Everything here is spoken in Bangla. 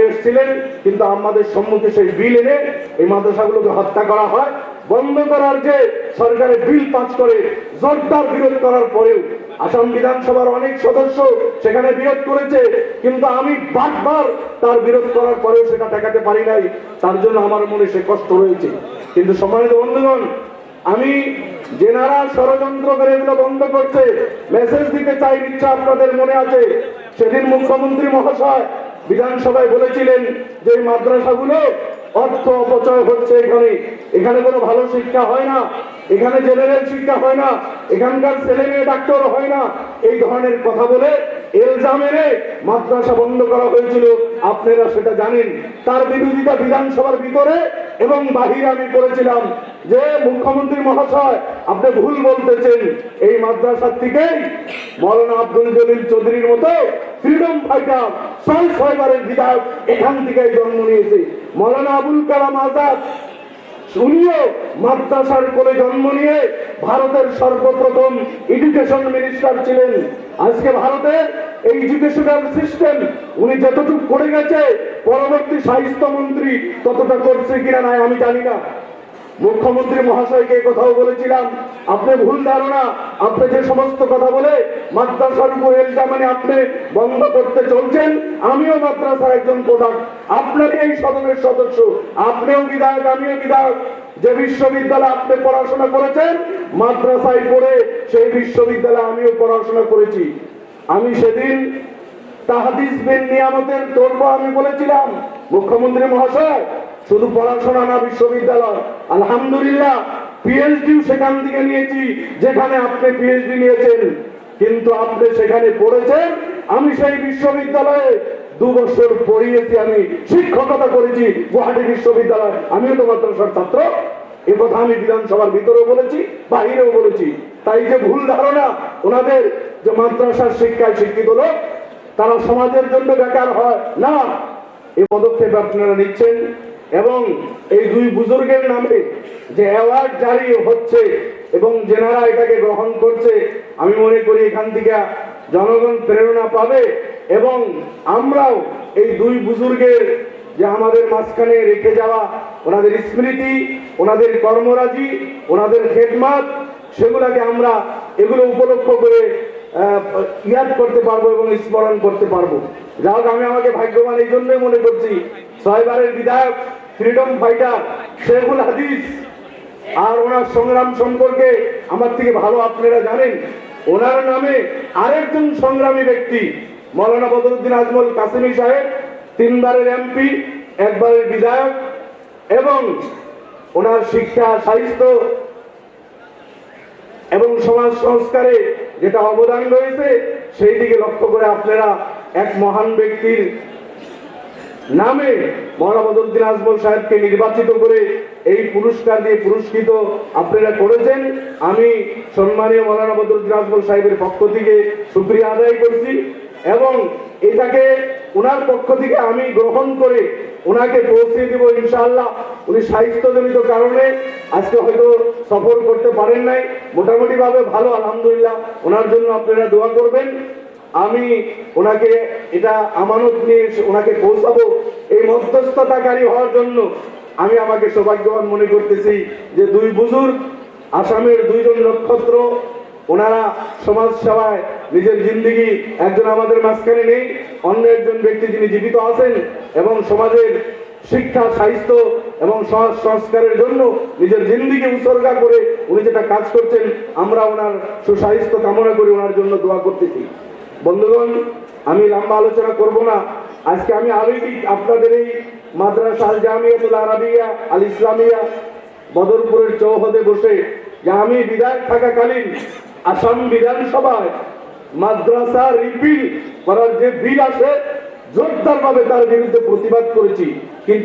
এসেছিলেন, কিন্তু আমাদের সম্মুখে সেই বিল এনে এই মাদ্রাসাগুলোকে হত্যা করা হয়। বন্ধ করার যে সরকারের বিল পাস করে জোরদার বিরোধ করার পরেও আসাম বিধানসভার অনেক সদস্য সেখানে বিরোধ করেছে, কিন্তু আমি বারবার তার বিরোধ করার পরেও সেটা ঠেকাতে পারি নাই। তার জন্য আমার মনে সে কষ্ট রয়েছে। কিন্তু সম্মানিত বন্ধুগণ, আমি যেনারা ষড়যন্ত্র করে এগুলো বন্ধ করছে মেসেজ দিতে চাই। ইচ্ছা আপনাদের মনে আছে, সেদিন মুখ্যমন্ত্রী মহাশয় বিধানসভায় বলেছিলেন যে এই মাদ্রাসাগুলো অর্থ অপচয় হচ্ছে, এখানে কোনো ভালো শিক্ষা হয় না, এখানে জেনারেল শিক্ষা হয় না, এখানকার ছেলে মেয়ে ডাক্তার হয় না, এই ধরনের কথা বলে এলজাম এনে মাদ্রাসা বন্ধ করা হয়েছিল। আপনারা সেটা জানেন। তার বিরোধিতা বিধানসভার ভিতরে এবং বাহিরে আমি করেছিলাম যে মুখ্যমন্ত্রী মহাশয় আপনি ভুল বলতেছেন, এই মাদ্রাসার থেকেই মৌলানা আব্দুল জলিল চৌধুরীর মতো ফ্রিডম ফাইটার 6 বারের বিধায়ক এখান থেকে জন্ম নিয়েছে। মৌলানা আবুল কালাম আজাদ উনিও মাদ্রাসার কোলে জন্ম নিয়ে ভারতের সর্বপ্রথম এডুকেশন মিনিস্টার ছিলেন। আজকে ভারতের এই এডুকেশনাল সিস্টেম উনি যতটুকু করে গেছে, পরবর্তী স্বাস্থ্যমন্ত্রী ততটা করছে কিনা নাই আমি জানি না। মুখ্যমন্ত্রী মহাশয়কে কথাও বলেছিলাম, আপনি ভুল ধারণা, আপনি যে সমস্ত কথা বলে মাদ্রাসার উপর এলজাম মানে আপনি বন্ধ করতে চলছেন। আমিও মাদ্রাসার একজন প্রধান, আপনারই এই সদনের সদস্য, আপনিও বিধায়ক, আমিও বিধায়ক। যে বিশ্ববিদ্যালয়ে আপনি পড়াশোনা করেছেন, মাদ্রাসায় পড়ে সেই বিশ্ববিদ্যালয়ে আমিও পড়াশোনা করেছি। আমি সেদিন তাহাদিস বিন নিয়ামতের তরফ আমি বলেছিলাম, মুখ্যমন্ত্রী মহাশয় শুধু পড়াশোনা না, বিশ্ববিদ্যালয় আলহামদুলিল্লাহ পিএইচডিও সেখান থেকে নিয়েছি যেখানে আপনি পিএইচডি নিয়েছেন, কিন্তু আপনি সেখানে পড়েছেন। আমি সেই বিশ্ববিদ্যালয়ে 2 বছর পড়িয়েছি, আমি শিক্ষকতা করেছি গুয়াহাটি বিশ্ববিদ্যালয়, আমিও তো মাদ্রাসার ছাত্র। এ কথা আমি বিধানসভার ভিতরেও বলেছি, বাহিরেও বলেছি। তাই যে ভুল ধারণা ওনাদের যে মাদ্রাসার শিক্ষায় শিক্ষিত লোক তারা সমাজের জন্য বেকার হয় না, এই পদক্ষেপ আপনারা নিচ্ছেন। এবং এই 2 বুজুর্গের নামে যে অ্যাওয়ার্ড জারি হচ্ছে এবং যেনারা এটাকে গ্রহণ করছে, আমি মনে করি এখান থেকে জনগণ প্রেরণা পাবে এবং আমরাও এই 2 বুজুর্গের যে আমাদের মাঝখানে রেখে যাওয়া ওনাদের স্মৃতি, ওনাদের কর্মরাজি, ওনাদের খেদমত, সেগুলাকে আমরা এগুলো উপলক্ষ করে ইয়াদ করতে পারবো এবং স্মরণ করতে পারবো। যাই হোক, আমি আমাকে ভাগ্যবান এই জন্যই মনে করছি, 6 বারের বিধায়ক, ফ্রিডম ফাইটার শেখুল হাদিস, আর ওনার সংগ্রাম সম্পর্কে আমার থেকে ভালো আপনারা জানেন। ওনার নামে আরেকজন সংগ্রামী ব্যক্তি মৌলানা বদরুদ্দিন আজমল কাসেমি সাহেব, 3 বারের এমপি, 1 বারের বিধায়ক, এবং ওনার শিক্ষা, সাহিত্য এবং সমাজ সংস্কারে যেটা অবদান রয়েছে সেই দিকে লক্ষ্য করে আপনারা এক মহান ব্যক্তির নামে মৌলানা বদরুদ্দিন আজমল সাহেবকে নির্বাচিত করে এই পুরস্কার দিয়ে পুরস্কৃত আপনারা করেছেন। আমি সম্মানীয় মৌলানা বদরুদ্দিন আজমল সাহেবের পক্ষ থেকে শুকরিয়া আদায় করছি এবং এটাকে ওনার পক্ষ থেকে আমি গ্রহণ করে ওনাকে পৌঁছে দিব ইনশাআল্লাহ। উনি স্বাস্থ্যজনিত কারণে আজকে হয়তো সফর করতে পারেন নাই, মোটামুটি ভাবে ভালো আলহামদুলিল্লাহ। ওনার জন্য আপনারা দোয়া করবেন। আমি ওনাকে এটা আমানত নিয়ে ওনাকে পৌঁছাবো। এই মধ্যস্থতাকারী হওয়ার জন্য আমি আমাকে সৌভাগ্যবান মনে করতেছি যে 2 বুজুর্গ আসামের 2 জন নক্ষত্র, ওনারা সমাজ সেবায় নিজের জিন্দেগি, একজন আমাদের মাঝখানে নেই, অন্য একজন ব্যক্তি যিনি জীবিত আছেন এবং সমাজের শিক্ষা, সাহিত্য এবং সমাজ সংস্কারের জন্য নিজের জিন্দেগি উৎসর্গা করে উনি যেটা কাজ করছেন, আমরা ওনার সুস্বাস্থ্য কামনা করি, ওনার জন্য দোয়া করতেছি। বন্ধুগণ, আমি লম্বা আলোচনা করব না। আজকে আমি আবেগিক আপনাদের এই মাদ্রাসা আল জামিয়াতুল আরাবিয়া আল ইসলামিয়া বদরপুরের চৌহদে বসে, যে আমি বিধায়ক থাকাকালীন আসাম বিধানসভায় মাদ্রাসা রিপিল করার যে বিল আছে জোরদার ভাবে তার বিরুদ্ধে প্রতিবাদ করেছি, কিন্তু